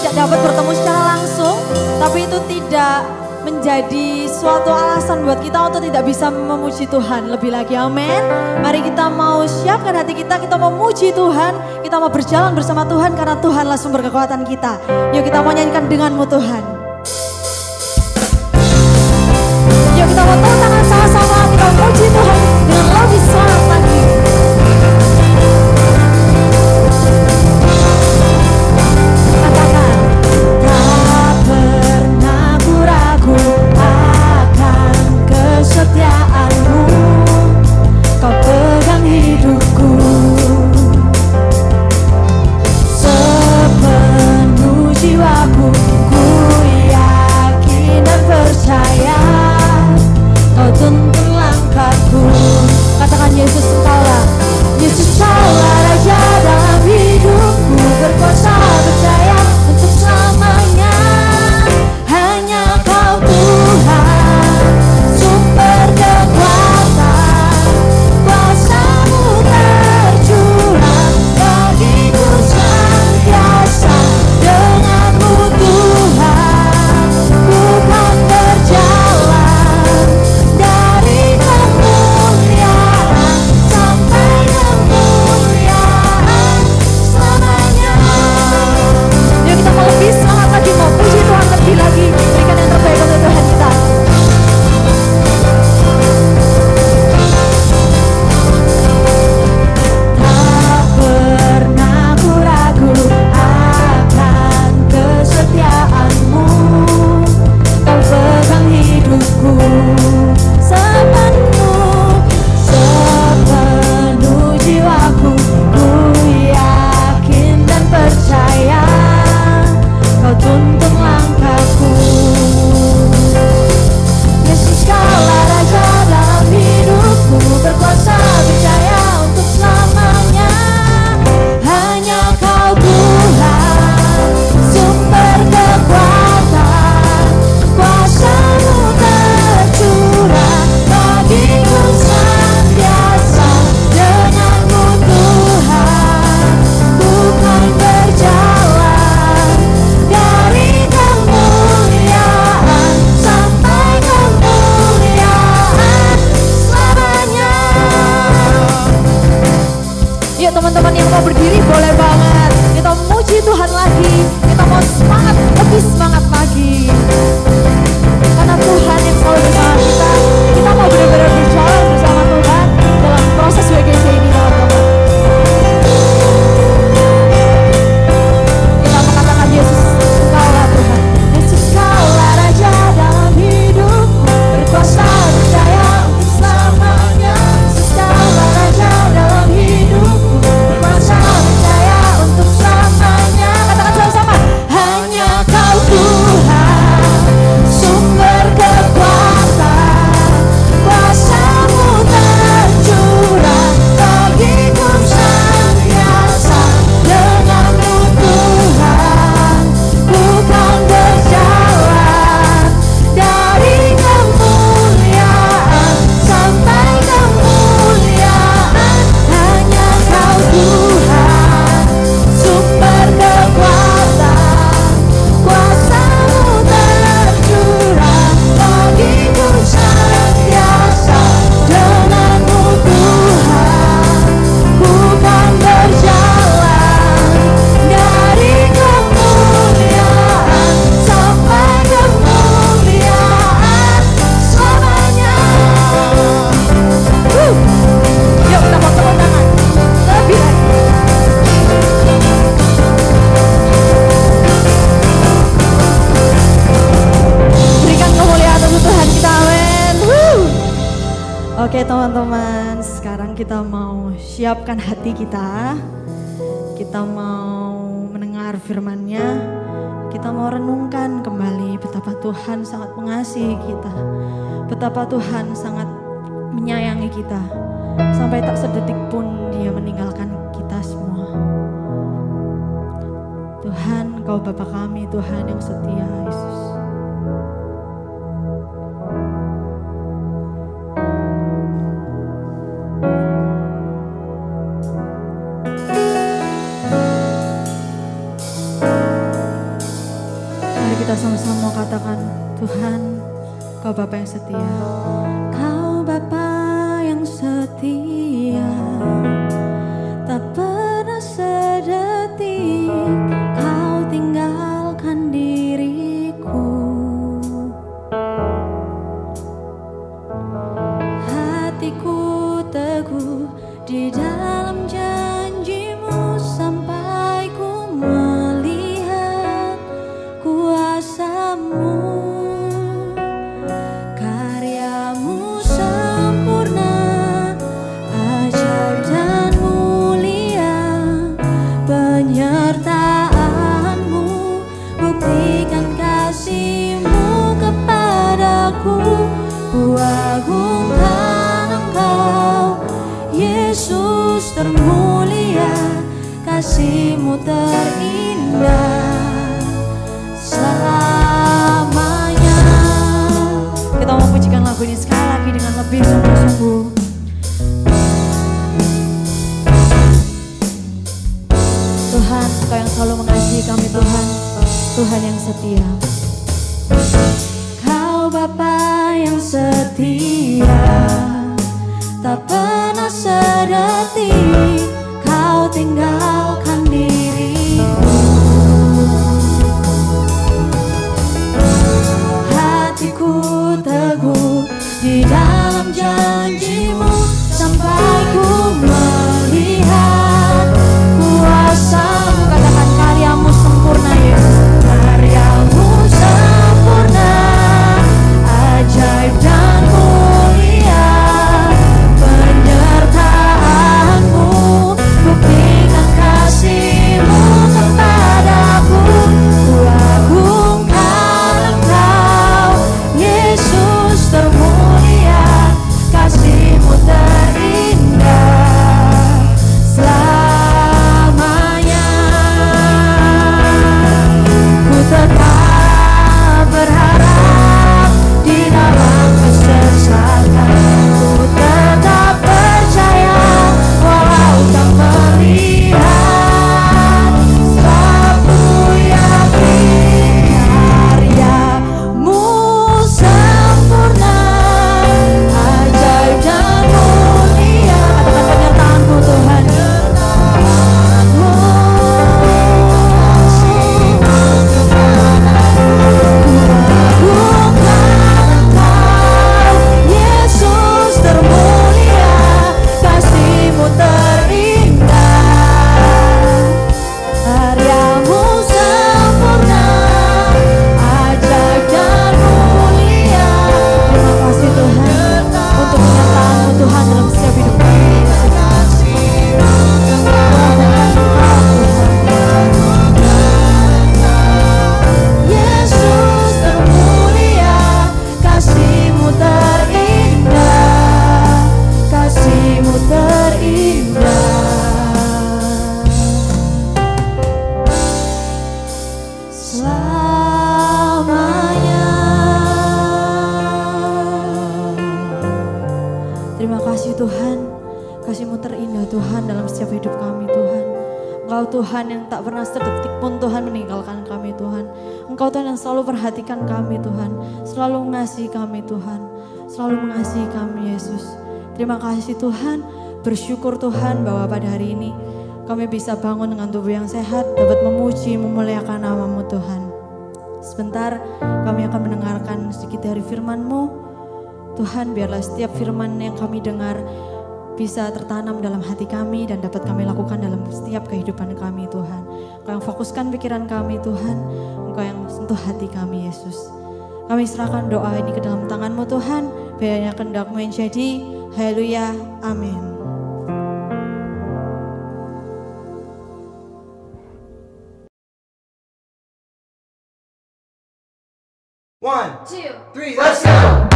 tidak dapat bertemu secara langsung, tapi itu tidak menjadi suatu alasan buat kita untuk tidak bisa memuji Tuhan lebih lagi. Amin. Mari kita mau siapkan hati kita mau memuji Tuhan, kita mau berjalan bersama Tuhan karena Tuhanlah sumber kekuatan kita. Yuk kita mau nyanyikan denganmu Tuhan. Yuk kita mau tepuk tangan sama-sama, kita memuji Tuhan dengan lagu selamat pagi. Kesetiaanmu, kau pegang hidupku sepenuh jiwaku, ku yakin dan percaya kau tuntun langkahku. Katakan Yesus engkaulah, Yesus kaulah Raja dalam hidupku, berkuasa percaya untuk selamanya. Hanya kau Tuhan, sumber kekuatan, kuasa-Mu tercurah bagiku senantiasa. Denganmu Tuhan, ku kan berjalan dari kemuliaan sampai kemuliaan selamanya. Yuk kita mau lebih semangat lagi, mau puji Tuhan lebih lagi, berikan yang terbaik untuk Tuhan kita. Tak pernah ku ragu akan kesetiaanmu, kau pegang hidupku sepenuh jiwaku, ku yakin dan percaya kau tuntun langkahku. Yesus kaulah Raja dalam hidupku, berkuasa percaya untuk selamanya. Hanya kau Tuhan, sumber kekuatan, kuasa-Mu tercurah bagiku senantiasa. Denganmu Tuhan, ku kan berjalan dari kemuliaan sampai kemuliaan selamanya. Yuk teman-teman yang mau berdiri boleh banget. Kita memuji Tuhan lagi, kita mau semangat, lebih semangat lagi. Karena Tuhan yang selalu bersama kita, kita mau benar-benar berjalan bersama Tuhan dalam proses WGC ini teman-teman. Kita mengatakan Yesus, Engkaulah Tuhan. Yesus kaulah Raja dalam hidupku, berkuasa percaya untuk selamanya. Yesus kaulah Raja dalam hidupku, berkuasa percaya untuk selamanya. Katakan sama-sama. Hanya kau Tuhan, sumber kekuatan, kuasa-Mu tercurah bagiku senantiasa. Denganmu Tuhan, ku kan berjalan dari kemuliaan sampai kemuliaan. Hanya kau Tuhan, sumber kekuatan, kuasa-Mu tercurah bagiku senantiasa. Denganmu Tuhan, ku kan berjalan dari kemuliaan sampai kemuliaan selamanya. Yuk kita mau tepuk tangan, lebih lagi. Berikan kemuliaan untuk Tuhan kita, amin. Oke teman-teman, sekarang kita mau siapkan hati kita. Kita mau mendengar firman-Nya. Kita mau renungkan kembali betapa Tuhan sangat mengasihi kita. Betapa Tuhan sangat menyayangi kita. Sampai tak sedetik pun Dia meninggalkan kita semua. Tuhan, Engkau Bapa kami, Tuhan yang setia, Yesus. Kau Bapa yang setia. Kau Bapa yang setia, tak pernah sedetik Kau tinggalkan diriku. Hatiku teguh di dalam janji-Mu sampai ku melihat kuasa-Mu. Karya-Mu sempurna, ajaib dan mulia. Penyertaan-Mu buktikan kasih-Mu kepadaku. Ku agungkan Engkau, Yesus termulia, kasih-Mu terindah selamanya. Kita mau pujikan lagu ini sekali lagi dengan lebih sungguh-sungguh. Tuhan, Engkau yang selalu mengasihi kami Tuhan, Tuhan yang setia. Kau Bapa yang setia, tak pernah sedetik Kau tinggalkan diriku. Hatiku teguh di dalam janji-Mu sampai ku melihat kuasa-Mu. Katakan karya-Mu sempurna Yesus. Karya-Mu sempurna, ajaib dan mulia. Penyertaan-Mu buktikan kasih-Mu kepadaku. Ku agungkan Engkau, Yesus termulia, kasih-Mu terindah selamanya. Ku tetap berharap di dalam kesesakan. Ku tetap percaya walau tak melihat. Sebab ku yakin karya-Mu sempurna, ajaib dan mulia. Katakan penyertaan-Mu Tuhan. Yesus termulia, kasih-Mu terindah. Karya-Mu sempurna, ajaib dan mulia. Terima kasih Tuhan untuk penyertaan-Mu Tuhan dalam setiap hidup kami. Yesus termulia, kasih-Mu terindah, kasih-Mu terindah selamanya. Terima kasih Tuhan, kasih-Mu terindah Tuhan dalam setiap hidup kami Tuhan. Engkau Tuhan yang tak pernah sedetik pun Tuhan meninggalkan kami Tuhan. Engkau Tuhan yang selalu perhatikan kami Tuhan, selalu mengasihi kami Tuhan, selalu mengasihi kami Yesus. Terima kasih Tuhan, bersyukur Tuhan bahwa pada hari ini kami bisa bangun dengan tubuh yang sehat, dapat memuji, memuliakan nama-Mu Tuhan. Sebentar kami akan mendengarkan sedikit dari firman-Mu. Tuhan, biarlah setiap firman yang kami dengar bisa tertanam dalam hati kami dan dapat kami lakukan dalam setiap kehidupan kami Tuhan. Engkau yang fokuskan pikiran kami Tuhan, Engkau yang sentuh hati kami Yesus. Kami serahkan doa ini ke dalam tangan-Mu Tuhan, biarnya kehendak-Mu yang jadi. Haleluya, amin. One, two, three, let's go!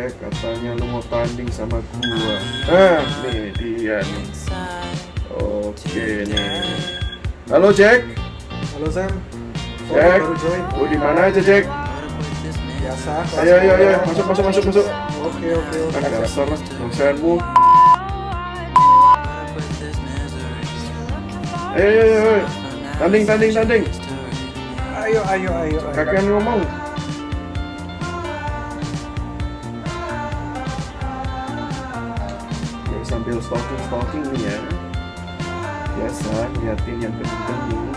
Jack, katanya lu mau tanding sama gua. Nih dia nih. Oke nih. Halo Jack. Halo Sam. Jack, Baru join. lu di mana aja Jack? Biasa. Ayo, masuk. Oke. Dasar dosenmu. Ayo. Tanding. Ayo. Kakek ngomong. Ya, sambil stalking nih ya. Biasa liatin yang bening-bening.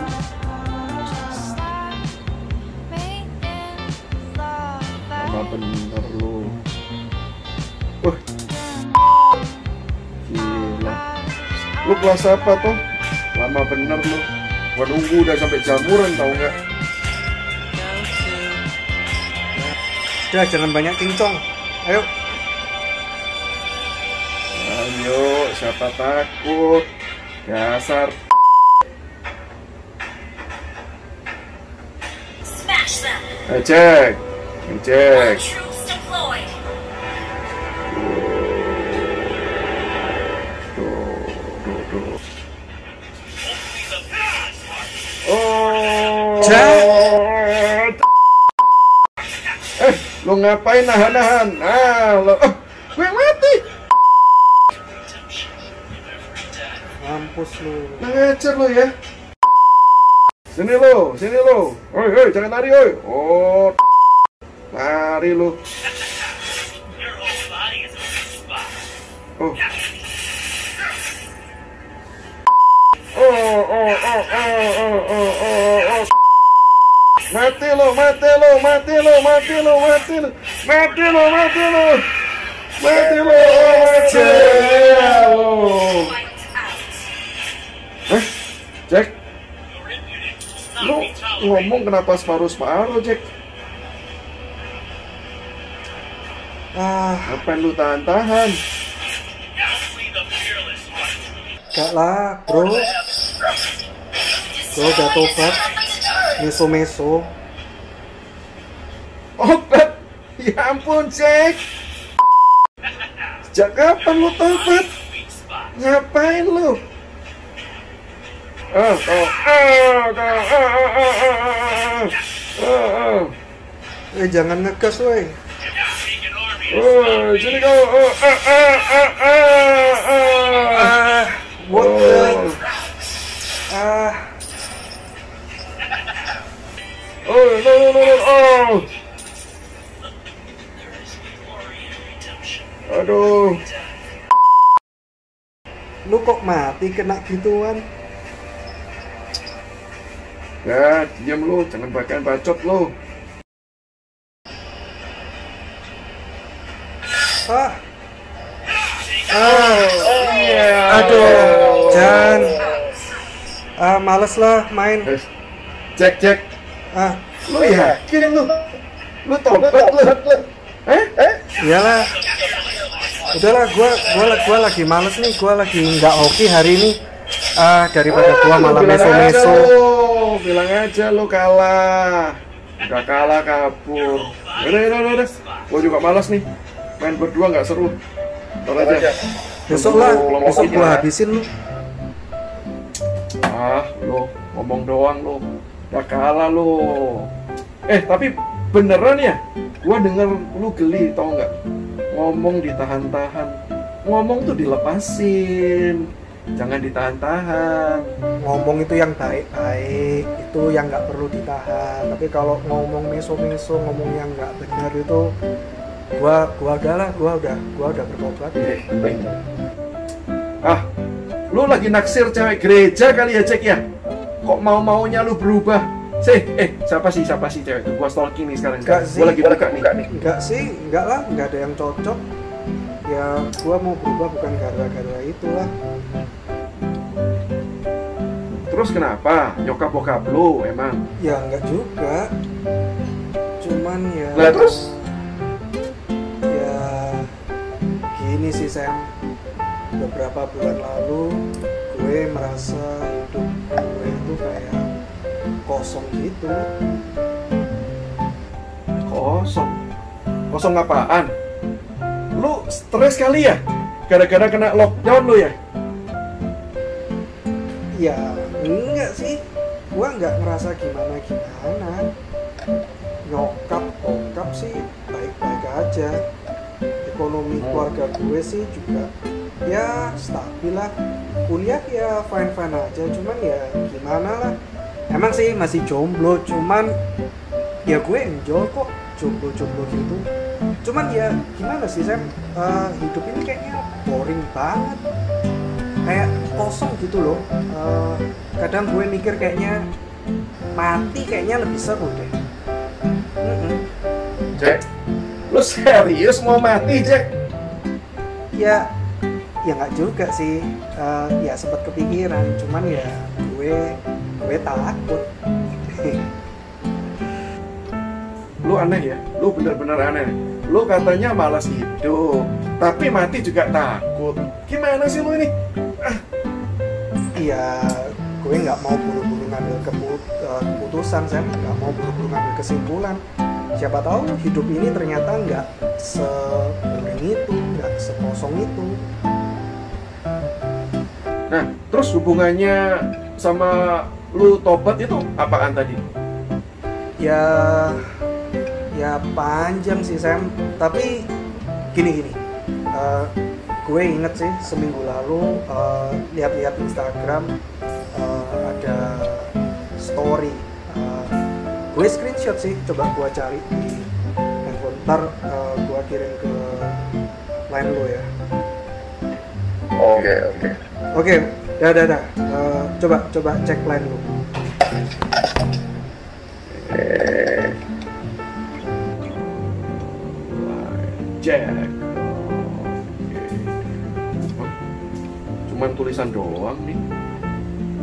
Lama bener lu. Gila. Lu kelas apa tuh? Lama bener lu. Gua nunggu udah sampai jamuran tau nggak? Udah, jangan banyak kincong. Ayo. Ayo, siapa takut? Dasar. Cek. Tuh. Lo ngapain nahan? Gue mati. Mampus lu. Ngajar lo ya. Sini lo. Oi, jangan lari, oi. Lari lo. Mati lo. Jack, lu ngomong kenapa separuh Jack? Apa lu tahan? Gak lah, bro. Bro udah tobat. Meso. Obat? Ya ampun, Jack. Sejak kapan lu tobat? Ngapain lu? Jangan ngegas, woi. Sini kau. What the? No. Aduh. Lu kok mati kena gituan? Ya, diam lu, jangan bahkan bacot lu. Iya. Aduh, Jan. Males lah main. Jack. Lu yakin lu? Lu tobat lu? Iyalah. Udahlah, gua lagi males nih, gua lagi nggak oke hari ini. Daripada gua malah meso-meso. Bilang aja lu kalah. Udah kalah kabur. Udah. Gua juga malas nih. Main berdua nggak seru. Ntar aja. Besok gua habisin lu. Lu ngomong doang lu. Udah kalah lu. Tapi beneran ya? Gua denger lu geli, tau nggak? Ngomong ditahan-tahan. Ngomong tuh dilepasin. Jangan ditahan-tahan. Ngomong itu yang baik-baik, itu yang nggak perlu ditahan. Tapi kalau ngomong meso-meso, ngomong yang nggak benar itu, gua udah bertobat. Lu lagi naksir cewek gereja kali ya, Cek ya? Kok mau-maunya lu berubah? Siapa sih cewek itu? Gua stalking nih sekarang. Gua lagi buka nih. Enggak lah, nggak ada yang cocok. Ya, gua mau berubah bukan gara-gara itulah. Terus kenapa? Nyokap bokap lu emang? Ya enggak juga. Cuman ya. Lah terus? Ya gini sih Sam. Beberapa bulan lalu gue merasa hidup gue itu kayak kosong gitu. Kosong apaan? stres kali ya? Gara-gara kena lockdown lo ya? Ya enggak sih, gua nggak ngerasa gimana-gimana. Bokap sih baik-baik aja. Ekonomi keluarga gue sih juga ya stabil lah. Kuliah ya fine-fine aja, cuman ya gimana lah. Emang sih masih jomblo, cuman ya gue enjoy kok jomblo-jomblo gitu. Cuman ya gimana sih Sam, hidup ini kayaknya boring banget, kayak kosong gitu loh. Kadang gue mikir kayaknya mati kayaknya lebih seru deh. Jack, lu serius mau mati, Jack? Ya nggak juga sih. Ya sempat kepikiran, cuman ya gue takut. Lu aneh ya, lu bener-bener aneh. Lu katanya malas hidup, tapi mati juga takut. Gimana sih lu ini? Iya, gue nggak mau buru-buru ngambil keputusan, Sam. Nggak mau buru-buru ngambil kesimpulan. Siapa tahu hidup ini ternyata nggak se-boring itu, nggak sekosong itu. Nah, terus hubungannya sama lu tobat itu apaan tadi? Ya panjang sih Sam, tapi gini. Gue inget sih seminggu lalu lihat-lihat Instagram, ada story. Gue screenshot sih, coba gue cari di handphone, ntar gue kirim ke line lo ya. Oke, dah. Coba cek line lo. Jack. Cuman tulisan doang nih.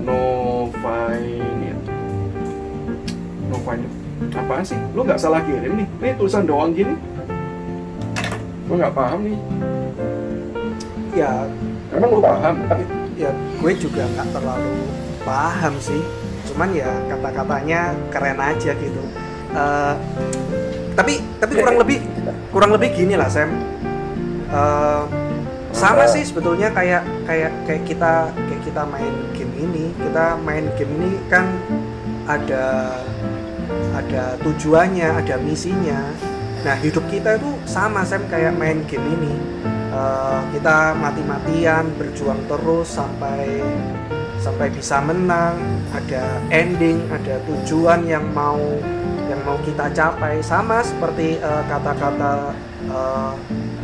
No fine. Apaan sih? Lu nggak salah kirim nih. Nih tulisan doang gini. Gue nggak paham nih. Ya, emang lu paham? Ya gue juga nggak terlalu paham sih. Cuman ya kata-katanya keren aja gitu. Tapi kurang lebih gini lah Sam. Sama sih sebetulnya kayak kita main game ini. Kita main game ini kan ada tujuannya, ada misinya. Nah hidup kita itu sama Sam kayak main game ini. Kita mati-matian berjuang terus sampai bisa menang. Ada ending, ada tujuan yang mau kita capai. Sama seperti kata-kata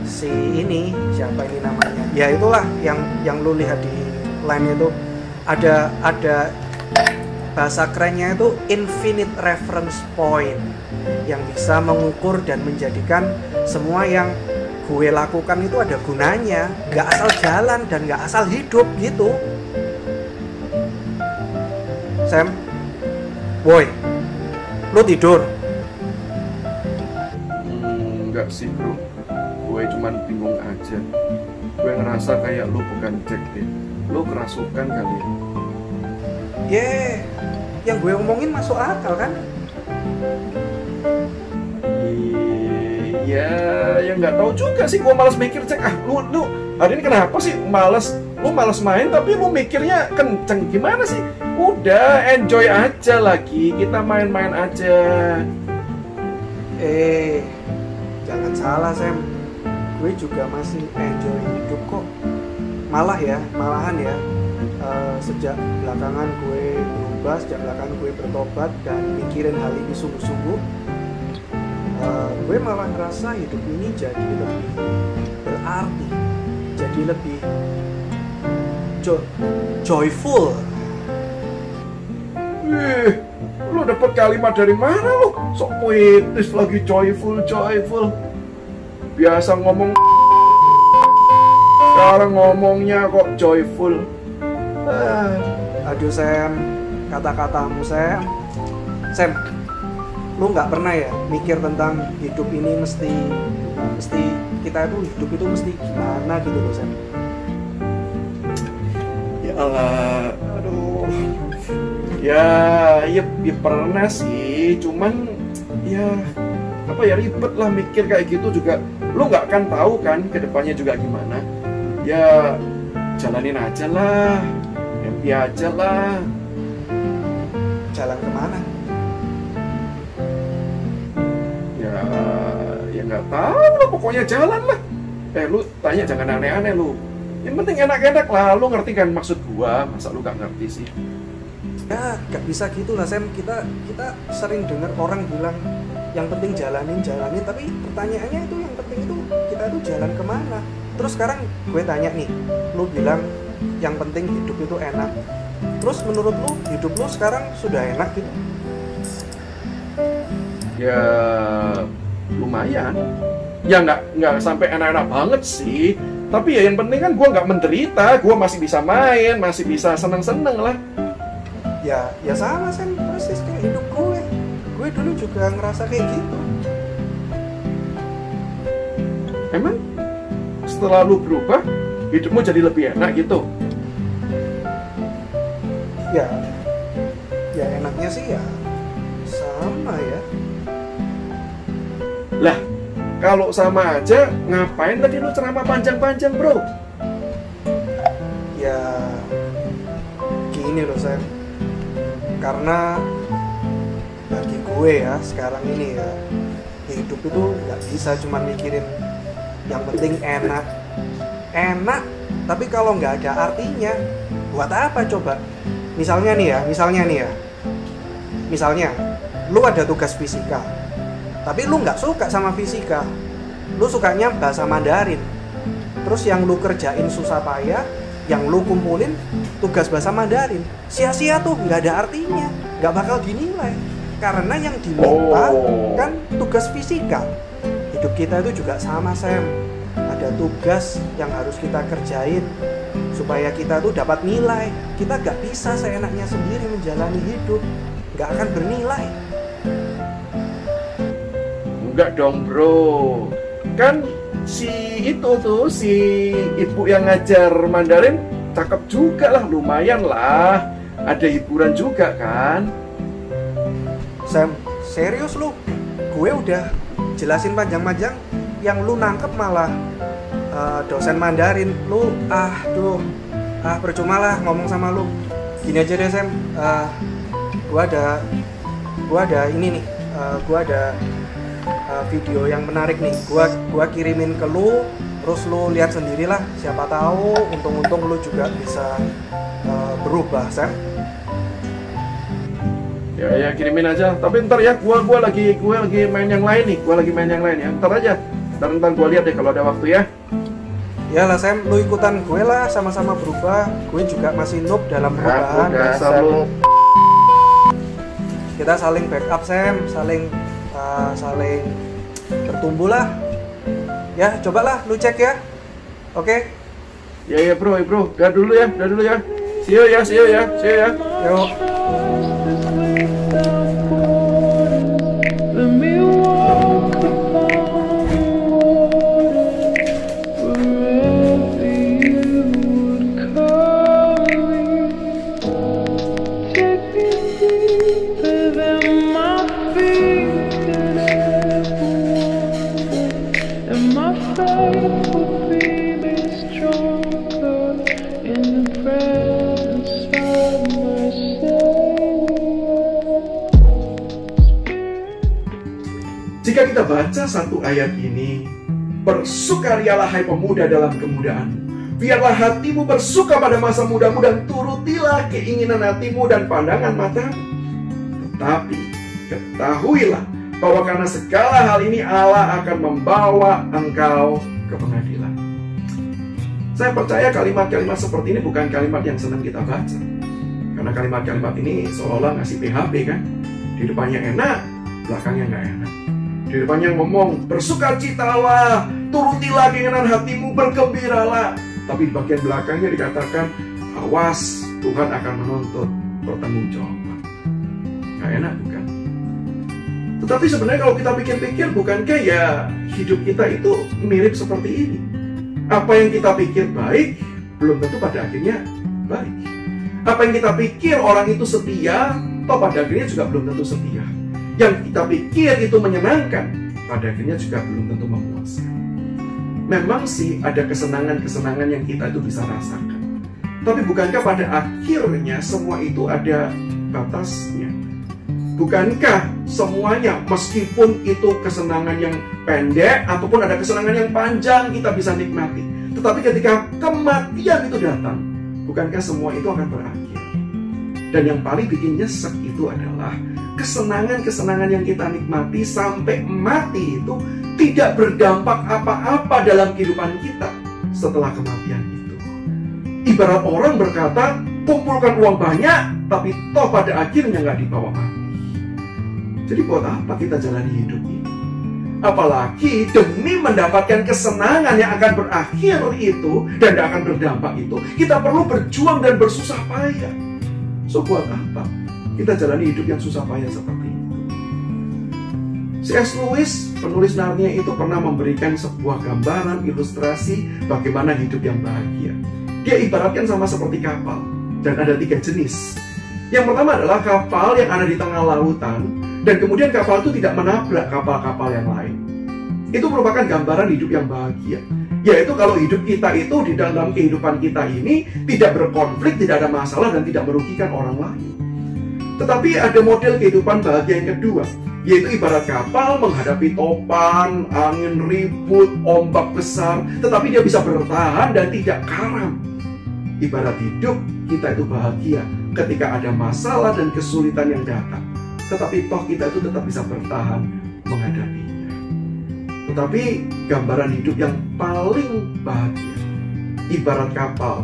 si ini, siapa ini namanya? Ya itulah yang lu lihat di line itu, ada bahasa kerennya itu infinite reference point, yang bisa mengukur dan menjadikan semua yang gue lakukan itu ada gunanya, gak asal jalan dan gak asal hidup gitu. Sam, boy, lu tidur? Enggak sih bro, gue cuman bingung aja. Gue ngerasa kayak lu bukan Jack deh, lu kerasukan kali ya. Yang gue omongin masuk akal kan? Iya, yang nggak tahu juga sih. Gue malas mikir Jack. Lu hari ini kenapa sih malas? Lu malas main tapi lu mikirnya kenceng gimana sih? Udah enjoy aja lagi, kita main-main aja. Jangan salah Sam, gue juga masih enjoy hidup kok. Malahan ya, sejak belakangan gue berubah, sejak belakangan gue bertobat dan mikirin hal ini sungguh-sungguh, gue malah ngerasa hidup ini jadi lebih berarti, jadi lebih joyful. Lu dapet kalimat dari mana lu? Sok puitis lagi, joyful. Biasa ngomong, sekarang ngomongnya kok joyful. Aduh Sam, kata-katamu Sam, lu nggak pernah ya mikir tentang hidup ini mesti kita itu hidup itu mesti gimana gitu loh Sam? Ya Allah, aduh. Ya pernah sih, cuman ya ribet lah mikir kayak gitu juga. lu nggak akan tahu kan ke depannya juga gimana. Ya jalanin aja lah, happy aja lah. Jalan kemana? Ya nggak tahu lah, pokoknya jalan lah. Lu tanya jangan aneh-aneh lu. Yang penting enak-enak lah, lu ngerti kan maksud gua? Masa lu nggak ngerti sih? Ya gak bisa gitu lah Sam. Kita sering dengar orang bilang yang penting jalanin, tapi pertanyaannya itu yang penting itu kita tuh jalan kemana? Terus sekarang gue tanya nih, lu bilang yang penting hidup itu enak. Terus menurut lu hidup lu sekarang sudah enak gitu? Ya lumayan. Ya nggak sampai enak-enak banget sih. Tapi ya yang penting kan gue nggak menderita, gue masih bisa main, masih bisa seneng-seneng lah. Ya sama Sam, persis kayak hidup gue. Gue dulu juga ngerasa kayak gitu. Emang setelah lu berubah, hidupmu jadi lebih enak gitu? Ya enaknya sih ya sama ya. Lah, kalau sama aja, ngapain tadi lu ceramah panjang-panjang, bro? Ya gini loh Sam, karena bagi gue ya sekarang ini ya, hidup itu nggak bisa cuma mikirin yang penting enak, tapi kalau nggak ada artinya, buat apa coba? Misalnya lu ada tugas fisika, tapi lu nggak suka sama fisika, lu sukanya bahasa Mandarin. Terus yang lu kerjain susah payah, yang lu kumpulin tugas bahasa Mandarin, sia-sia tuh, nggak ada artinya, nggak bakal dinilai. Karena yang diminta kan tugas fisika. Hidup kita itu juga sama Sam, ada tugas yang harus kita kerjain supaya kita tuh dapat nilai. Kita nggak bisa seenaknya sendiri menjalani hidup, nggak akan bernilai. Enggak dong bro, kan si ibu yang ngajar Mandarin cakep juga lah, lumayan lah, ada hiburan juga kan. Sam, serius lu? Gue udah jelasin panjang-panjang, yang lu nangkep malah dosen Mandarin. Lu percuma lah ngomong sama lu. Gini aja deh Sam, gue ada ini nih, gue ada video yang menarik nih, gua kirimin ke lu, terus lu lihat sendirilah, siapa tahu untung-untung lu juga bisa berubah Sam. Ya kirimin aja, tapi ntar ya, gua lagi main yang lain nih, ya, ntar aja, ntar gua lihat deh kalau ada waktu ya. Ya lah Sam, lu ikutan gue lah, sama-sama berubah. Gue juga masih noob dalam perubahan. Kita saling backup Sam, saling bertumbuh lah. Ya cobalah lu cek ya. Oke? Ya bro, udah dulu ya. See you ya. Yuk. Jika kita baca satu ayat ini, bersukarialah hai pemuda dalam kemudaanmu. Biarlah hatimu bersuka pada masa mudamu dan turutilah keinginan hatimu dan pandangan matamu. Tetapi ketahuilah bahwa karena segala hal ini Allah akan membawa engkau ke pengadilan. Saya percaya kalimat-kalimat seperti ini bukan kalimat yang senang kita baca. Karena kalimat-kalimat ini seolah-olah ngasih PHP kan. Di depannya enak, belakangnya nggak enak. Di depannya ngomong, bersukacitalah, turutilah keinginan hatimu, bergembiralah. Tapi di bagian belakangnya dikatakan, awas, Tuhan akan menuntut pertanggungjawaban. Nggak enak bukan? Tetapi sebenarnya kalau kita pikir-pikir, bukankah ya hidup kita itu mirip seperti ini? Apa yang kita pikir baik, belum tentu pada akhirnya baik. Apa yang kita pikir orang itu setia, toh pada akhirnya juga belum tentu setia. Yang kita pikir itu menyenangkan, pada akhirnya juga belum tentu memuaskan. memang sih ada kesenangan-kesenangan yang kita itu bisa rasakan. Tapi bukankah pada akhirnya semua itu ada batasnya? Bukankah semuanya, meskipun itu kesenangan yang pendek ataupun ada kesenangan yang panjang, kita bisa nikmati. Tetapi ketika kematian itu datang, bukankah semua itu akan berakhir? Dan yang paling bikin nyesek itu adalah kesenangan-kesenangan yang kita nikmati sampai mati itu tidak berdampak apa-apa dalam kehidupan kita setelah kematian itu. Ibarat orang berkata, kumpulkan uang banyak, tapi toh pada akhirnya nggak dibawa mati. Jadi buat apa kita jalani hidup ini? Apalagi demi mendapatkan kesenangan yang akan berakhir itu dan tidak akan berdampak itu, kita perlu berjuang dan bersusah payah. So buat apa kita jalani hidup yang susah payah seperti itu? C.S. Lewis, penulis Narnia itu pernah memberikan sebuah gambaran ilustrasi bagaimana hidup yang bahagia. Dia ibaratkan sama seperti kapal, dan ada 3 jenis. Yang pertama adalah kapal yang ada di tengah lautan, dan kemudian kapal itu tidak menabrak kapal-kapal yang lain. Itu merupakan gambaran hidup yang bahagia. Yaitu kalau hidup kita itu di dalam kehidupan kita ini tidak berkonflik, tidak ada masalah, dan tidak merugikan orang lain. Tetapi ada model kehidupan bahagia yang kedua, yaitu ibarat kapal menghadapi topan, angin ribut, ombak besar, tetapi dia bisa bertahan dan tidak karam. Ibarat hidup kita itu bahagia ketika ada masalah dan kesulitan yang datang, tetapi toh kita itu tetap bisa bertahan menghadapinya. Tetapi gambaran hidup yang paling bahagia, ibarat kapal,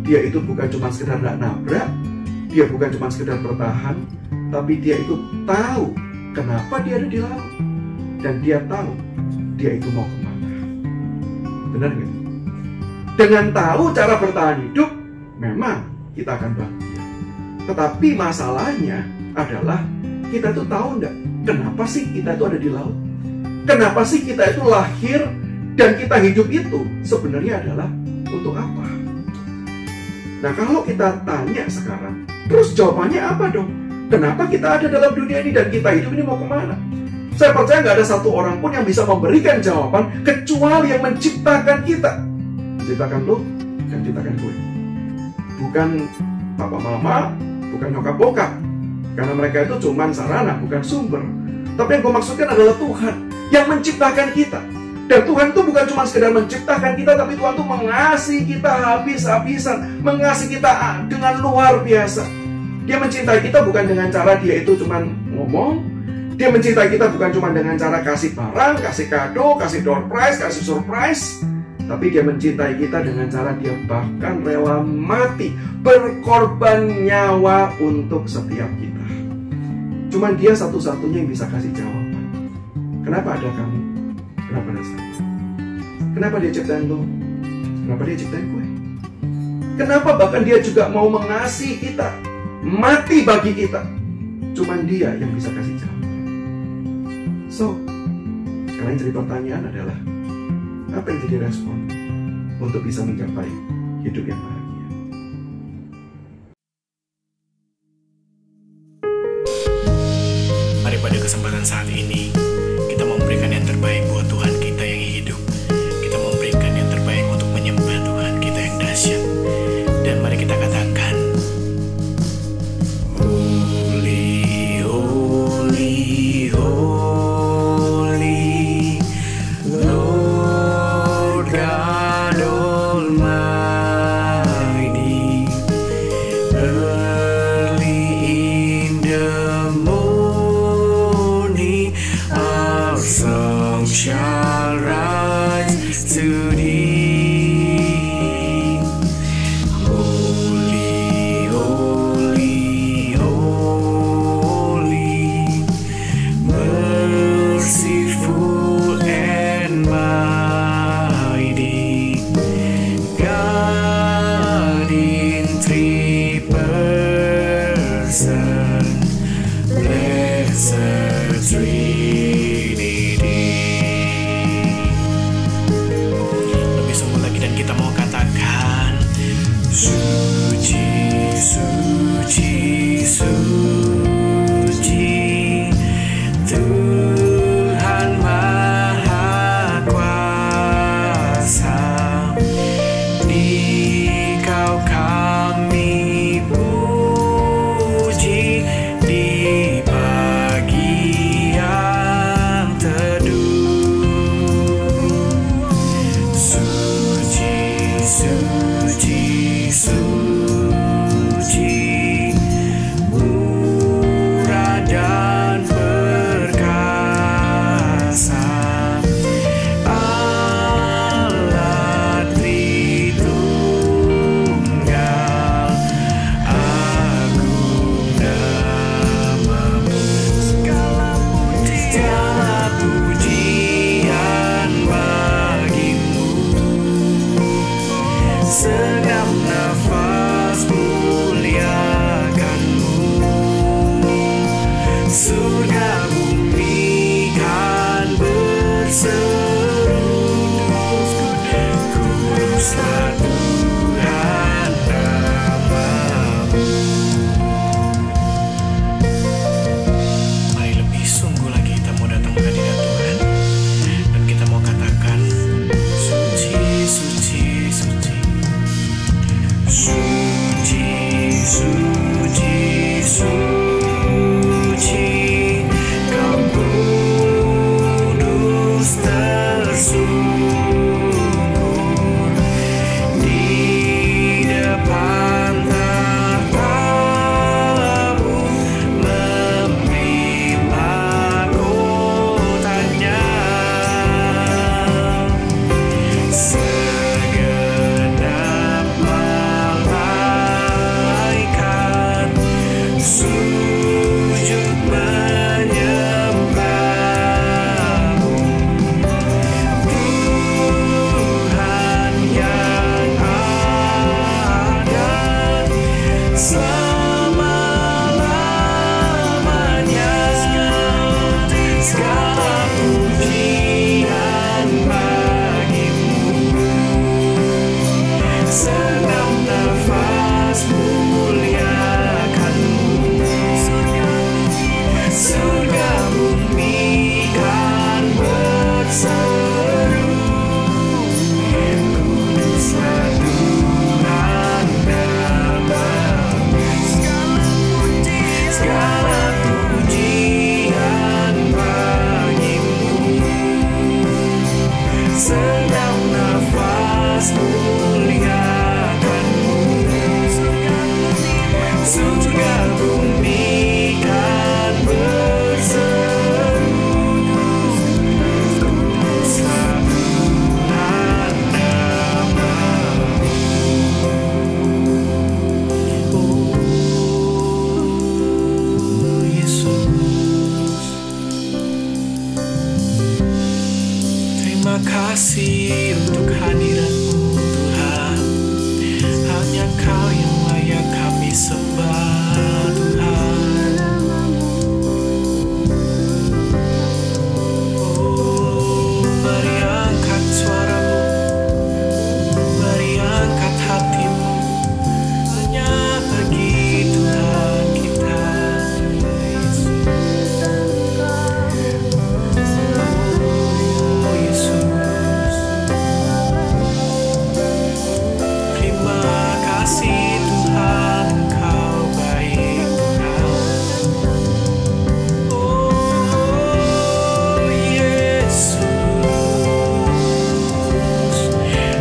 dia itu bukan cuma sekedar nggak nabrak, dia bukan cuma sekedar bertahan, tapi dia itu tahu kenapa dia ada di laut, dan dia tahu dia itu mau kemana. Benar nggak? Dengan tahu cara bertahan hidup, memang kita akan bahagia. Tetapi masalahnya adalah kita tuh tahu nggak kenapa sih kita itu ada di laut? Kenapa sih kita itu lahir dan kita hidup itu sebenarnya adalah untuk apa? Nah, kalau kita tanya sekarang, terus jawabannya apa dong? Kenapa kita ada dalam dunia ini dan kita hidup ini mau kemana? Saya percaya nggak ada satu orang pun yang bisa memberikan jawaban kecuali yang menciptakan kita. Menciptakan lo dan menciptakan gue. Bukan papa mama, bukan nyokap bokap. Karena mereka itu cuma sarana, bukan sumber. Tapi yang gue maksudkan adalah Tuhan yang menciptakan kita. Dan Tuhan itu bukan cuma sekedar menciptakan kita, tapi Tuhan itu mengasihi kita habis-habisan, mengasihi kita dengan luar biasa. Dia mencintai kita bukan dengan cara dia itu cuma ngomong. Dia mencintai kita bukan cuma dengan cara kasih barang, kasih kado, kasih door prize, kasih surprise. Tapi dia mencintai kita dengan cara dia bahkan rela mati, berkorban nyawa untuk setiap kita. Cuman dia satu-satunya yang bisa kasih jawaban. Kenapa ada kamu? Kenapa ada saya? Kenapa dia ciptain lo? Kenapa dia ciptain gue? Kenapa bahkan dia juga mau mengasihi kita, mati bagi kita? Cuman dia yang bisa kasih jawaban. So, sekarang jadi pertanyaan adalah, apa yang jadi respon untuk bisa mencapai hidup yang bahagia? Mari pada kesempatan saat ini kita memberikan yang terbaik buat Tuhan kita yang hidup. Kita memberikan yang terbaik untuk menyembah Tuhan kita yang dahsyat. Dan mari kita katakan, Holy, Holy, Holy, Lord God Almighty. Early in the morning our song shall rise to thee. Holy, holy, holy, merciful and mighty, God in 3 person, blessed Trinity. berseru, kuduslah Tuhan namamu. Mari lebih sungguh lagi kita mau datang ke hadirat Tuhan, dan kita mau katakan suci, suci, suci, suci, suci, suci, Kau kudus tersungkur di depan tahta-Mu, memberi mahkotanya. Segenap malaikat sujud menyembah-Mu, Tuhan yang ada selama-lamanya. Segala pujian bagi-Mu, senam nafas muliakan-Mu. Surga bumi kan berseru, kuduslah Tuhan namamu. Segala pujian bagi-Mu, senam nafas muliakan-Mu. Surga bumi kan berseru, kuduslah Tuhan namamu. Oh Yesus, terima kasih untuk hadirat-Mu Tuhan. Hanya Kau yang layak kami sembah Tuhan. Oh, mari angkat suara-Mu, mari angkat hati-Mu, hanya bagi Tuhan kita. Oh Yesus, terima kasih Tuhan, Engkau baik Tuhan. Oh Yesus,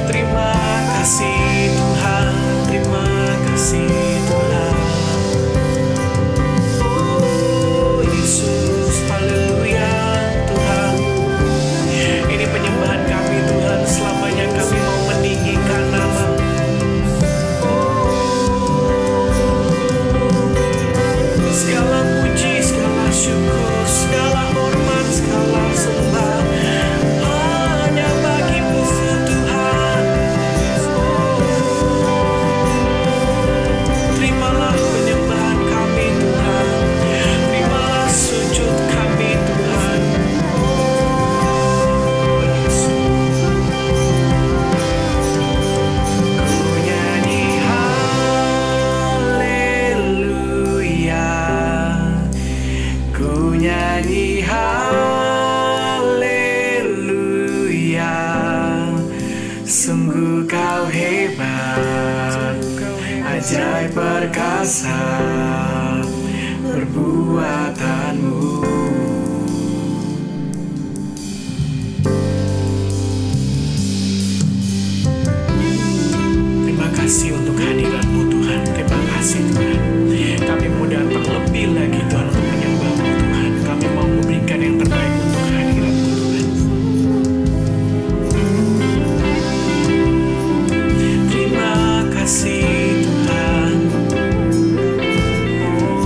terima kasih Tuhan, terima kasih Tuhan. Oh Yesus, haleluya Tuhan. Ini penyembahan kami Tuhan, selamanya kami mau meninggikan nama-Mu. Segala puji, segala syukur, segala hormat, segala sembah hanya bagi-Mu Tuhan. Terimalah penyembahan kami Tuhan, terimalah sujud kami Tuhan. Ku nyanyi haleluya, ku nyanyi haleluya. Sungguh Kau hebat, ajaib perkasa perbuatan-Mu. Terima kasih untuk hadirat-Mu Tuhan. Terima kasih Tuhan. Kami mau datang lebih lagi Tuhan untuk menyembah-Mu Tuhan. Kami mau memberikan yang terbaik untuk hadirat-Mu Tuhan. Terima kasih Tuhan. Oh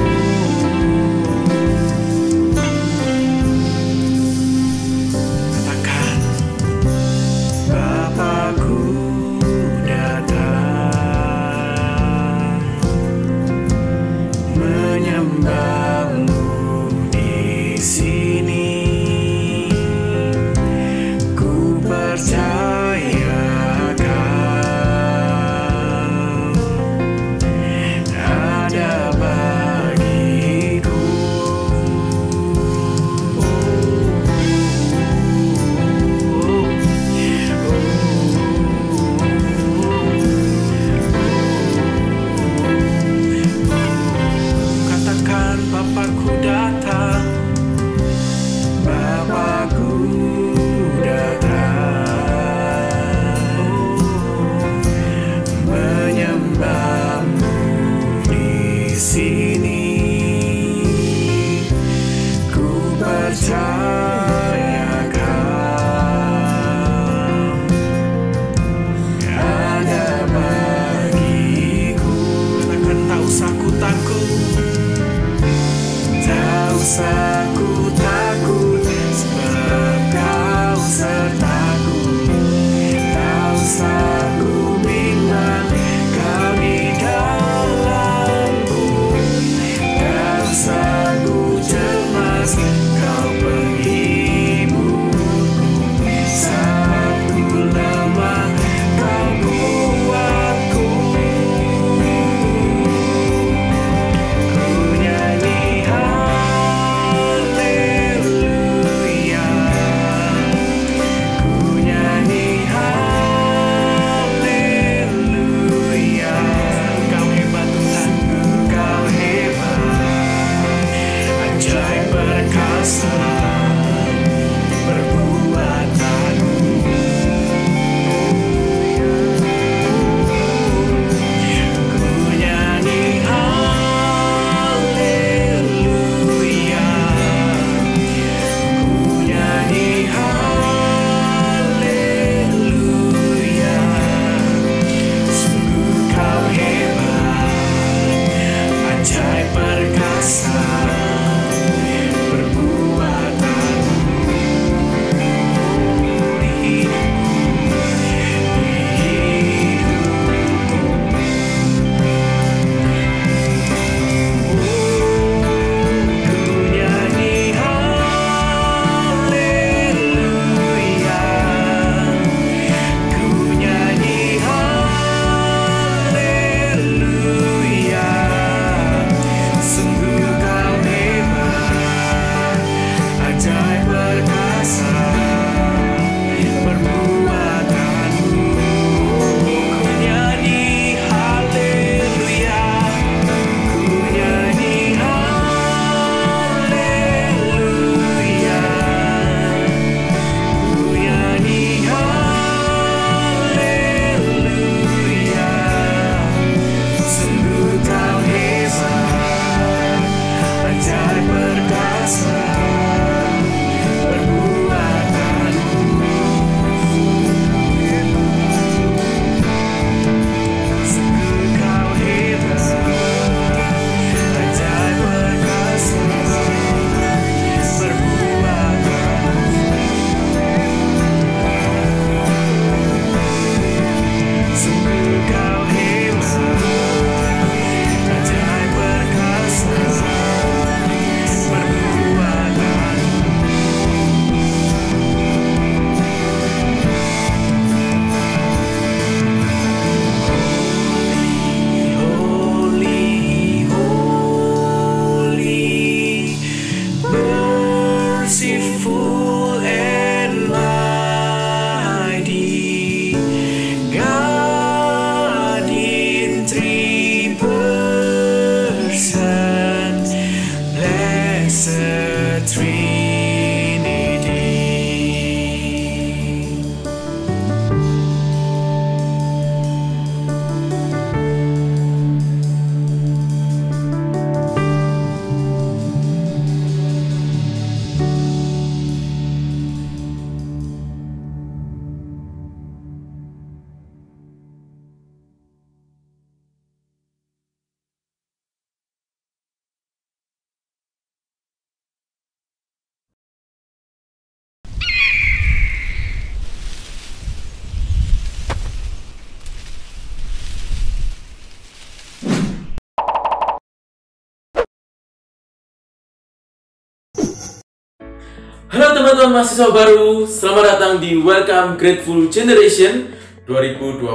teman-teman mahasiswa baru, selamat datang di Welcome Grateful Generation 2020.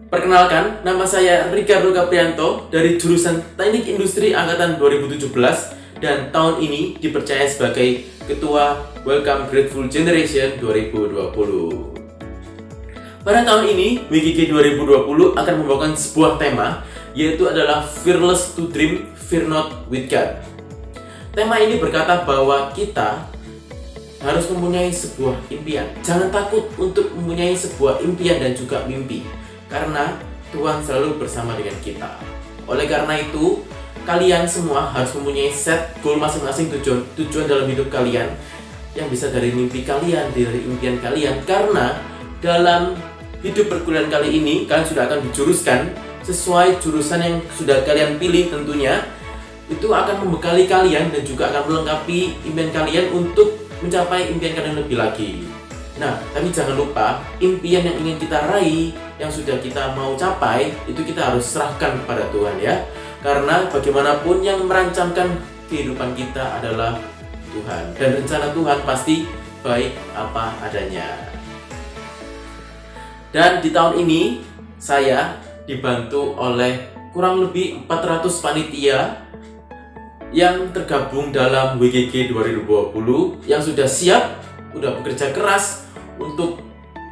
Perkenalkan, nama saya Ricardo Caprianto dari jurusan Teknik Industri Angkatan 2017 dan tahun ini dipercaya sebagai Ketua Welcome Grateful Generation 2020. Pada tahun ini, WGG 2020 akan membawakan sebuah tema, yaitu adalah Fearless to Dream, Fear Not with God. Tema ini berkata bahwa kita harus mempunyai sebuah impian. Jangan takut untuk mempunyai sebuah impian dan juga mimpi, karena Tuhan selalu bersama dengan kita. Oleh karena itu, kalian semua harus mempunyai set goal masing-masing, tujuan dalam hidup kalian, yang bisa dari mimpi kalian, dari impian kalian. Karena dalam hidup perkuliahan kali ini, kalian sudah akan dijuruskan sesuai jurusan yang sudah kalian pilih tentunya. Itu akan membekali kalian dan juga akan melengkapi impian kalian untuk mencapai impian kalian lebih lagi. Nah, tapi jangan lupa, impian yang ingin kita raih, yang sudah kita mau capai, itu kita harus serahkan kepada Tuhan ya. Karena bagaimanapun yang merancangkan kehidupan kita adalah Tuhan. Dan rencana Tuhan pasti baik apa adanya. Dan di tahun ini, saya dibantu oleh kurang lebih 400 panitia yang tergabung dalam WGG 2020 yang sudah siap, sudah bekerja keras untuk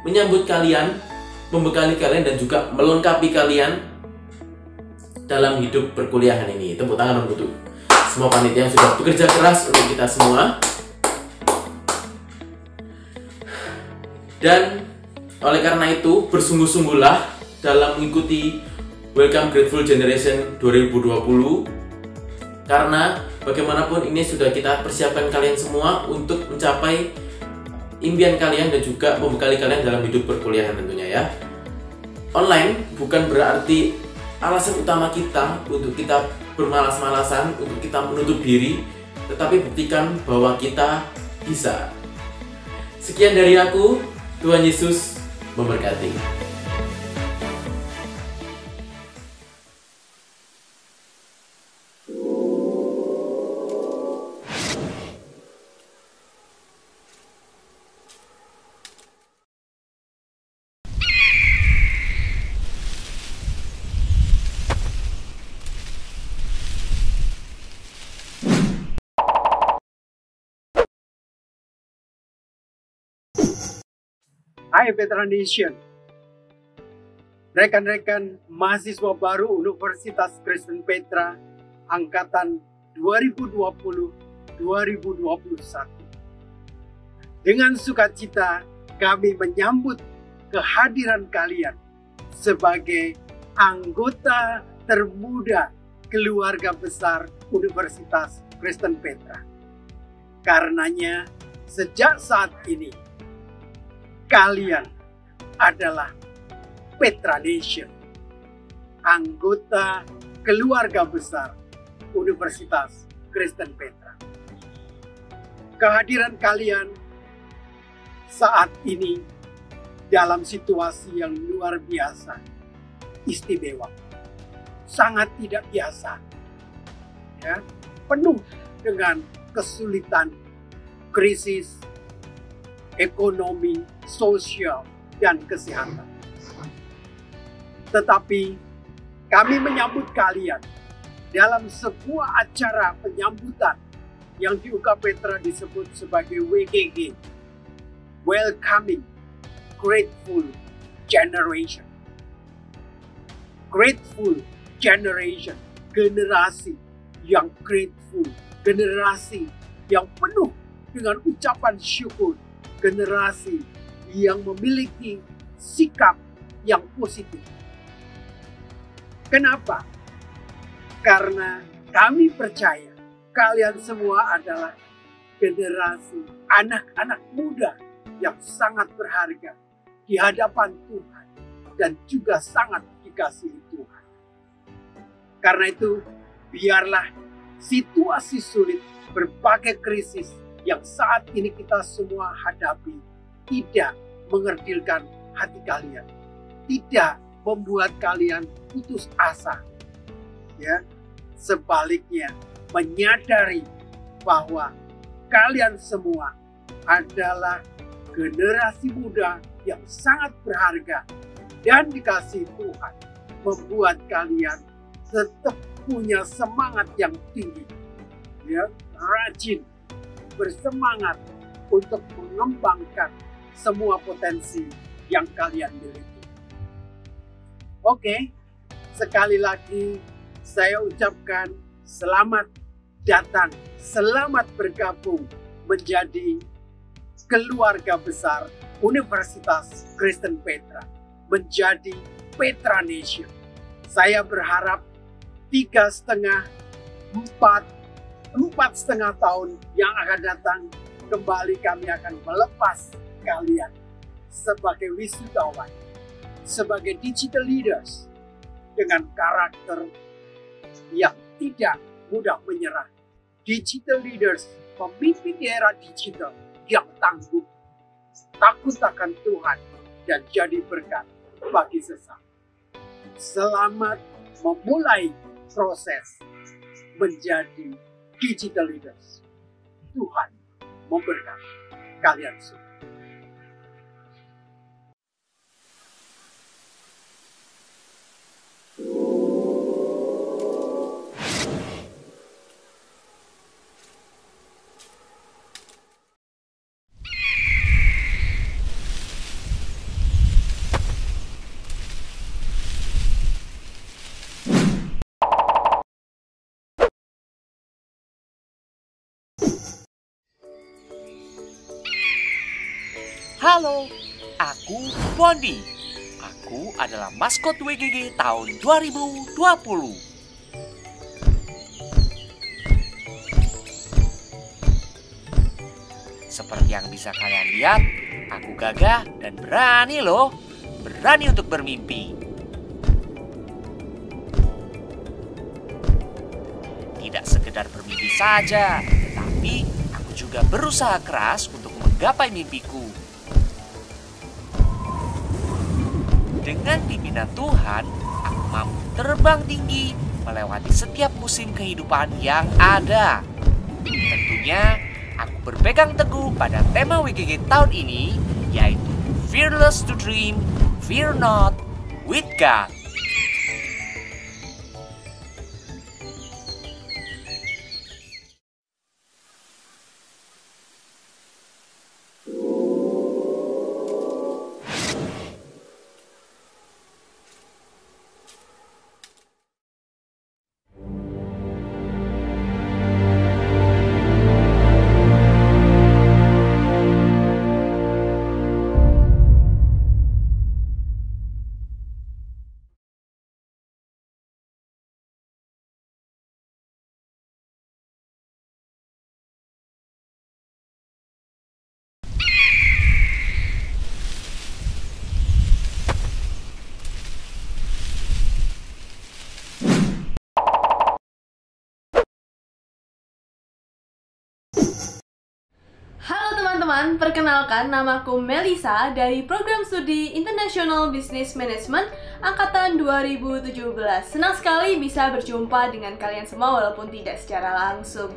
menyambut kalian, membekali kalian dan juga melengkapi kalian dalam hidup perkuliahan ini. Tepuk tangan untuk semua panitia yang sudah bekerja keras untuk kita semua. Dan oleh karena itu, bersungguh-sungguhlah dalam mengikuti Welcome Grateful Generation 2020. Karena bagaimanapun ini sudah kita persiapkan kalian semua untuk mencapai impian kalian dan juga membekali kalian dalam hidup perkuliahan tentunya ya. Online bukan berarti alasan utama kita untuk kita bermalas-malasan, untuk kita menutup diri, tetapi buktikan bahwa kita bisa. Sekian dari aku, Tuhan Yesus memberkati. Hai Veteran Nation, rekan-rekan mahasiswa baru Universitas Kristen Petra Angkatan 2020-2021. Dengan sukacita kami menyambut kehadiran kalian sebagai anggota termuda keluarga besar Universitas Kristen Petra. Karenanya, sejak saat ini, kalian adalah Petra Nation, anggota keluarga besar Universitas Kristen Petra. Kehadiran kalian saat ini dalam situasi yang luar biasa, istimewa, sangat tidak biasa, ya, penuh dengan kesulitan, krisis, ekonomi, sosial, dan kesehatan. Tetapi kami menyambut kalian dalam sebuah acara penyambutan yang di UK Petra disebut sebagai WGG, Welcoming Grateful Generation. Grateful Generation, generasi yang grateful, generasi yang penuh dengan ucapan syukur, generasi yang memiliki sikap yang positif. Kenapa? Karena kami percaya kalian semua adalah generasi anak-anak muda yang sangat berharga di hadapan Tuhan dan juga sangat dikasihi Tuhan. Karena itu, biarlah situasi sulit, berbagai krisis yang saat ini kita semua hadapi tidak mengerdilkan hati kalian, tidak membuat kalian putus asa, ya. Sebaliknya, menyadari bahwa kalian semua adalah generasi muda yang sangat berharga dan dikasihi Tuhan, membuat kalian tetap punya semangat yang tinggi, ya, rajin, bersemangat untuk mengembangkan semua potensi yang kalian miliki. Oke, sekali lagi saya ucapkan selamat datang, selamat bergabung menjadi keluarga besar Universitas Kristen Petra, menjadi Petra Nation. Saya berharap 4,5 tahun yang akan datang, kembali kami akan melepas kalian sebagai wisudawan, sebagai digital leaders dengan karakter yang tidak mudah menyerah. Digital leaders, pemimpin di era digital yang tangguh, takut akan Tuhan, dan jadi berkat bagi sesama. Selamat memulai proses menjadi digital leaders. Tuhan memberkati kalian semua. Halo, aku Bondi. Aku adalah maskot WGG tahun 2020. Seperti yang bisa kalian lihat, aku gagah dan berani loh. Berani untuk bermimpi. Tidak sekedar bermimpi saja, tapi aku juga berusaha keras untuk menggapai mimpiku. Dengan pimpinan Tuhan, aku mampu terbang tinggi melewati setiap musim kehidupan yang ada. Tentunya, aku berpegang teguh pada tema WGG tahun ini, yaitu Fearless to Dream, Fear Not, with God. Halo teman-teman, perkenalkan namaku Melisa dari Program Studi International Business Management Angkatan 2017. Senang sekali bisa berjumpa dengan kalian semua walaupun tidak secara langsung.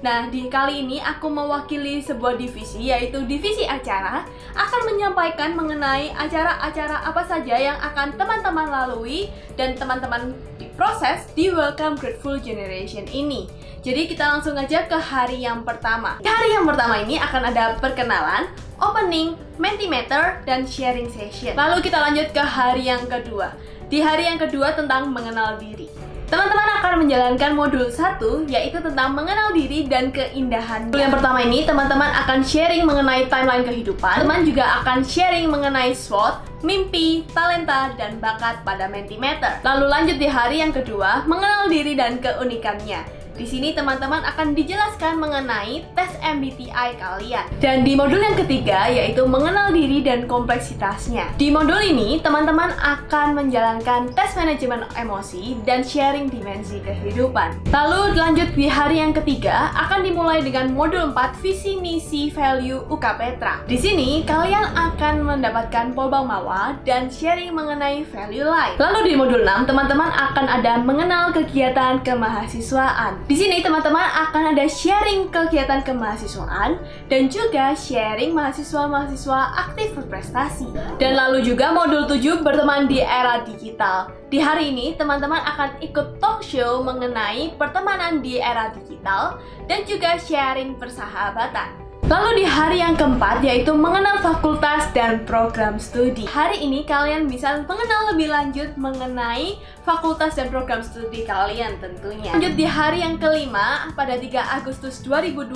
Nah, di kali ini aku mewakili sebuah divisi, yaitu divisi acara, akan menyampaikan mengenai acara-acara apa saja yang akan teman-teman lalui dan teman-teman diproses di Welcome Grateful Generation ini. Jadi kita langsung aja ke hari yang pertama. Di hari yang pertama ini akan ada perkenalan, opening, Mentimeter, dan sharing session. Lalu kita lanjut ke hari yang kedua. Di hari yang kedua tentang mengenal diri. Teman-teman akan menjalankan modul 1, yaitu tentang mengenal diri dan keindahan. Modul yang pertama ini, teman-teman akan sharing mengenai timeline kehidupan. Teman juga akan sharing mengenai SWOT, mimpi, talenta, dan bakat pada Mentimeter. Lalu lanjut di hari yang kedua, mengenal diri dan keunikannya. Di sini teman-teman akan dijelaskan mengenai tes MBTI kalian. Dan di modul yang ketiga, yaitu mengenal diri dan kompleksitasnya. Di modul ini, teman-teman akan menjalankan tes manajemen emosi dan sharing dimensi kehidupan. Lalu lanjut di hari yang ketiga, akan dimulai dengan modul 4, visi, misi, value UK Petra. Di sini, kalian akan mendapatkan polbang mawa dan sharing mengenai value life. Lalu di modul 6, teman-teman akan ada mengenal kegiatan kemahasiswaan. Di sini teman-teman akan ada sharing kegiatan kemahasiswaan dan juga sharing mahasiswa-mahasiswa aktif berprestasi. Dan lalu juga modul 7 berteman di era digital. Di hari ini teman-teman akan ikut talk show mengenai pertemanan di era digital dan juga sharing persahabatan. Lalu di hari yang keempat yaitu mengenal fakultas dan program studi. Hari ini kalian bisa mengenal lebih lanjut mengenai fakultas dan program studi kalian tentunya. Lanjut di hari yang kelima pada 3 Agustus 2020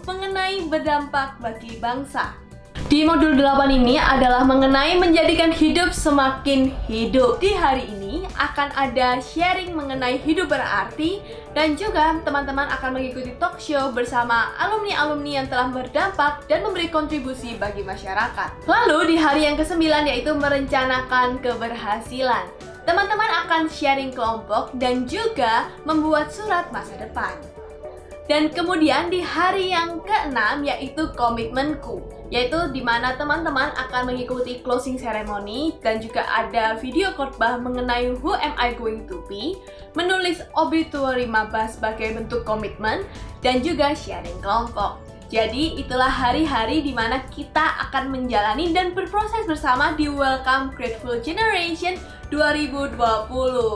mengenai berdampak bagi bangsa. Di modul 8 ini adalah mengenai menjadikan hidup semakin hidup. Di hari ini akan ada sharing mengenai hidup berarti dan juga teman-teman akan mengikuti talk show bersama alumni-alumni yang telah berdampak dan memberi kontribusi bagi masyarakat. Lalu di hari yang ke-9 yaitu merencanakan keberhasilan. Teman-teman akan sharing kelompok dan juga membuat surat masa depan. Dan kemudian di hari yang ke-6 yaitu komitmenku, yaitu dimana teman-teman akan mengikuti closing ceremony dan juga ada video khotbah mengenai who am I going to be, menulis obituary maba sebagai bentuk komitmen, dan juga sharing kelompok. Jadi itulah hari-hari dimana kita akan menjalani dan berproses bersama di Welcome Grateful Generation 2020.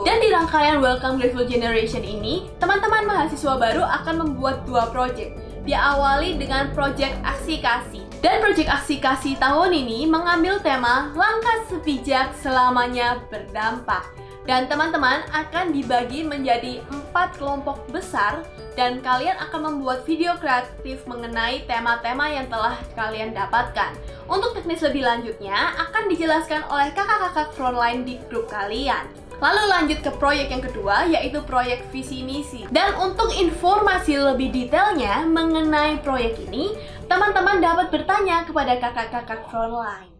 Dan di rangkaian Welcome Grateful Generation ini, teman-teman mahasiswa baru akan membuat 2 project. Diawali dengan project aksi kasih. Dan project aksi kasih tahun ini mengambil tema langkah sebijak selamanya berdampak. Dan teman-teman akan dibagi menjadi 4 kelompok besar dan kalian akan membuat video kreatif mengenai tema-tema yang telah kalian dapatkan. Untuk teknis lebih lanjutnya akan dijelaskan oleh kakak-kakak frontline di grup kalian. Lalu lanjut ke proyek yang kedua yaitu proyek visi misi. Dan untuk informasi lebih detailnya mengenai proyek ini, teman-teman dapat bertanya kepada kakak-kakak frontline.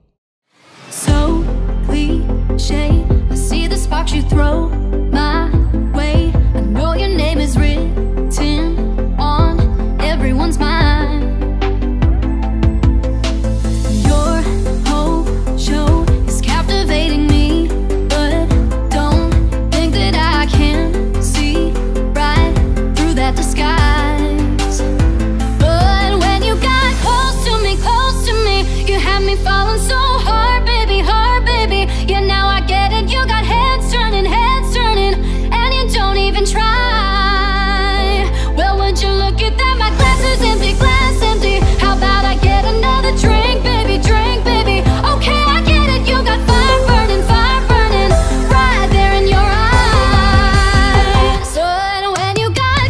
So cliche, I see the sparks you throw my way. I know your name is written on everyone's mind. Your whole show is captivating me, but don't think that I can see right through that disguise. But when you got close to me, you had me falling so hard, baby, yeah, now I get it, you got heads turning, and you don't even try. Well, would you look at that, my glass is empty, how about I get another drink, baby, okay, I get it, you got fire burning, right there in your eyes. So when you got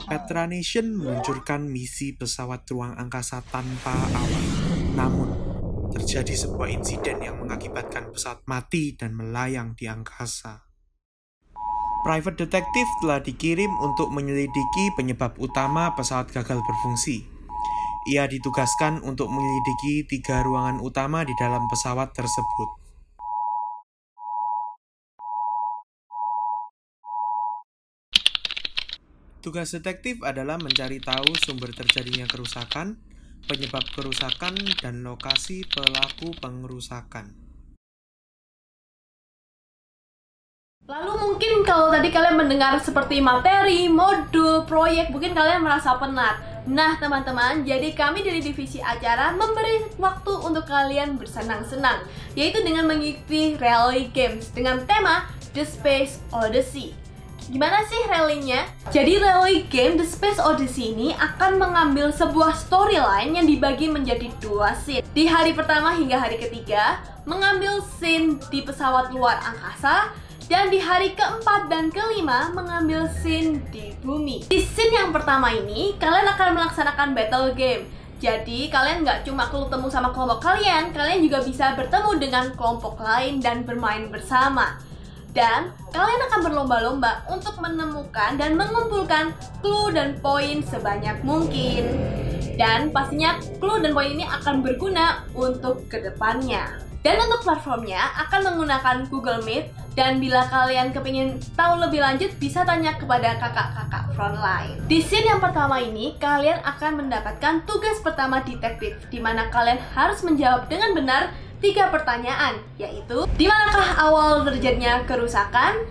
Petra Nation meluncurkan misi pesawat ruang angkasa tanpa awak. Namun, terjadi sebuah insiden yang mengakibatkan pesawat mati dan melayang di angkasa. Private Detective telah dikirim untuk menyelidiki penyebab utama pesawat gagal berfungsi. Ia ditugaskan untuk menyelidiki 3 ruangan utama di dalam pesawat tersebut. Tugas detektif adalah mencari tahu sumber terjadinya kerusakan, penyebab kerusakan, dan lokasi pelaku pengerusakan. Lalu mungkin kalau tadi kalian mendengar seperti materi, modul, proyek, mungkin kalian merasa penat. Nah teman-teman, jadi kami dari divisi acara memberi waktu untuk kalian bersenang-senang, yaitu dengan mengikuti rally games dengan tema The Space Odyssey. Gimana sih rally-nya? Jadi rally game The Space Odyssey ini akan mengambil sebuah storyline yang dibagi menjadi 2 scene. Di hari pertama hingga hari ketiga, mengambil scene di pesawat luar angkasa, dan di hari keempat dan kelima mengambil scene di bumi. Di scene yang pertama ini, kalian akan melaksanakan battle game. Jadi kalian nggak cuma ketemu sama kelompok kalian juga bisa bertemu dengan kelompok lain dan bermain bersama. Dan kalian akan berlomba-lomba untuk menemukan dan mengumpulkan clue dan poin sebanyak mungkin. Dan pastinya clue dan poin ini akan berguna untuk kedepannya. Dan untuk platformnya akan menggunakan Google Meet. Dan bila kalian kepingin tahu lebih lanjut, bisa tanya kepada kakak-kakak frontline. Di scene yang pertama ini, kalian akan mendapatkan tugas pertama detektif, di mana kalian harus menjawab dengan benar 3 pertanyaan, yaitu di manakah awal terjadinya kerusakan,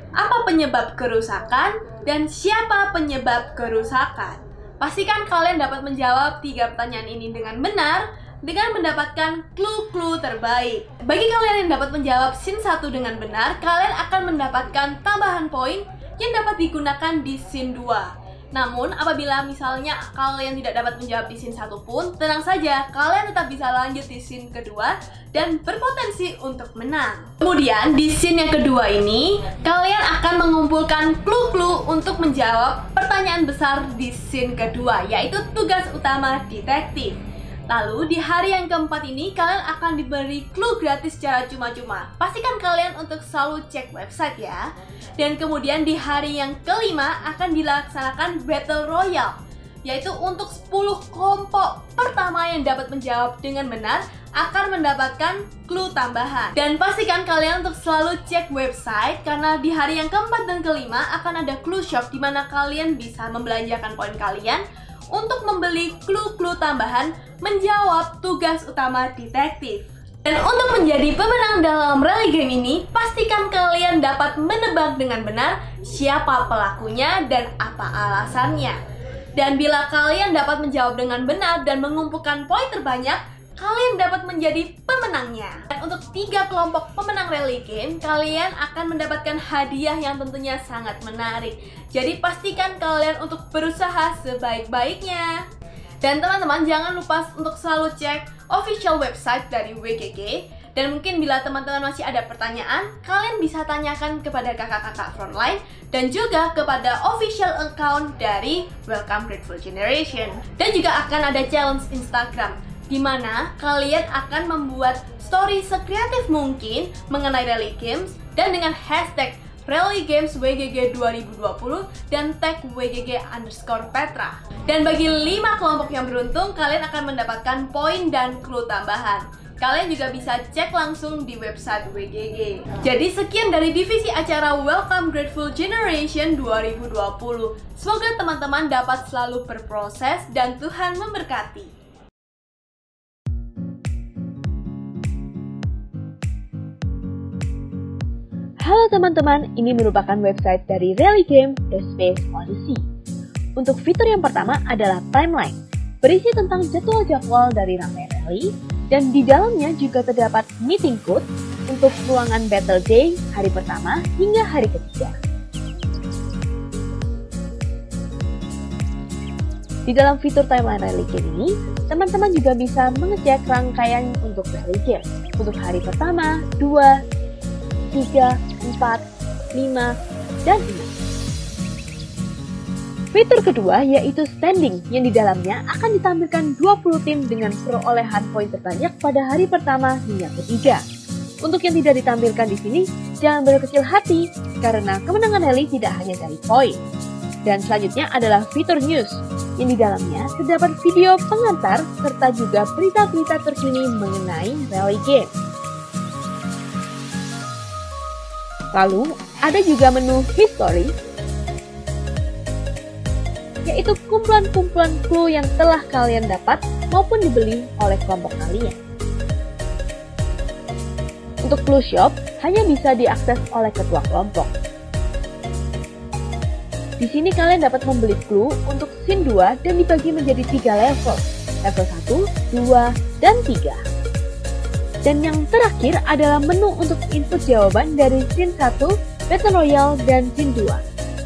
apa penyebab kerusakan, dan siapa penyebab kerusakan. Pastikan kalian dapat menjawab 3 pertanyaan ini dengan benar dengan mendapatkan clue-clue terbaik. Bagi kalian yang dapat menjawab scene 1 dengan benar, kalian akan mendapatkan tambahan poin yang dapat digunakan di scene 2. Namun, apabila misalnya kalian tidak dapat menjawab di scene 1 pun, tenang saja, kalian tetap bisa lanjut di scene kedua dan berpotensi untuk menang. Kemudian, di scene yang kedua ini, kalian akan mengumpulkan clue-clue untuk menjawab pertanyaan besar di scene kedua, yaitu tugas utama detektif. Lalu di hari yang keempat ini kalian akan diberi clue gratis secara cuma-cuma. Pastikan kalian untuk selalu cek website ya. Dan kemudian di hari yang kelima akan dilaksanakan Battle Royale, yaitu untuk 10 kelompok pertama yang dapat menjawab dengan benar akan mendapatkan clue tambahan. Dan pastikan kalian untuk selalu cek website, karena di hari yang keempat dan kelima akan ada clue shop di mana kalian bisa membelanjakan poin kalian untuk membeli clue-clue tambahan menjawab tugas utama detektif. Dan untuk menjadi pemenang dalam rally game ini, pastikan kalian dapat menebak dengan benar siapa pelakunya dan apa alasannya. Dan bila kalian dapat menjawab dengan benar dan mengumpulkan poin terbanyak, kalian dapat menjadi pemenangnya. Dan untuk 3 kelompok pemenang rally game, kalian akan mendapatkan hadiah yang tentunya sangat menarik. Jadi pastikan kalian untuk berusaha sebaik-baiknya. Dan teman-teman jangan lupa untuk selalu cek official website dari WGG. Dan mungkin bila teman-teman masih ada pertanyaan, kalian bisa tanyakan kepada kakak-kakak frontline dan juga kepada official account dari Welcome Grateful Generation. Dan juga akan ada challenge Instagram, di mana kalian akan membuat story sekreatif mungkin mengenai rally games dan dengan hashtag Rally Games WGG 2020 dan tag WGG_Petra. Dan bagi 5 kelompok yang beruntung, kalian akan mendapatkan poin dan clue tambahan. Kalian juga bisa cek langsung di website WGG. Jadi sekian dari divisi acara Welcome Grateful Generation 2020. Semoga teman-teman dapat selalu berproses dan Tuhan memberkati. Halo teman-teman, ini merupakan website dari Rally Game The Space Odyssey. Untuk fitur yang pertama adalah timeline, berisi tentang jadwal-jadwal dari rangkaian rally, dan di dalamnya juga terdapat meeting code untuk ruangan battle day hari pertama hingga hari ketiga. Di dalam fitur timeline rally game ini, teman-teman juga bisa mengecek rangkaian untuk rally game untuk hari pertama, 2, 3, 4, 5, dan 6. Fitur kedua yaitu standing, yang di dalamnya akan ditampilkan 20 tim dengan perolehan poin terbanyak pada hari pertama hingga ketiga. Untuk yang tidak ditampilkan di sini, jangan berkecil hati karena kemenangan rally tidak hanya dari poin. Dan selanjutnya adalah fitur news, yang di dalamnya terdapat video pengantar serta juga berita-berita terkini mengenai rally game. Lalu, ada juga menu history, yaitu kumpulan-kumpulan clue yang telah kalian dapat maupun dibeli oleh kelompok kalian. Untuk clue shop, hanya bisa diakses oleh ketua kelompok. Di sini kalian dapat membeli clue untuk scene 2 dan dibagi menjadi 3 level, level 1, 2, dan 3. Dan yang terakhir adalah menu untuk input jawaban dari scene 1, Battle Royale, dan scene 2.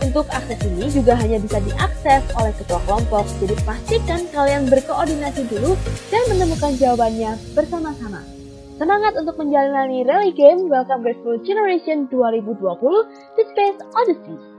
Untuk akses ini juga hanya bisa diakses oleh ketua kelompok, jadi pastikan kalian berkoordinasi dulu dan menemukan jawabannya bersama-sama. Semangat untuk menjalani rally game Welcome Grateful Generation 2020 The Space Odyssey!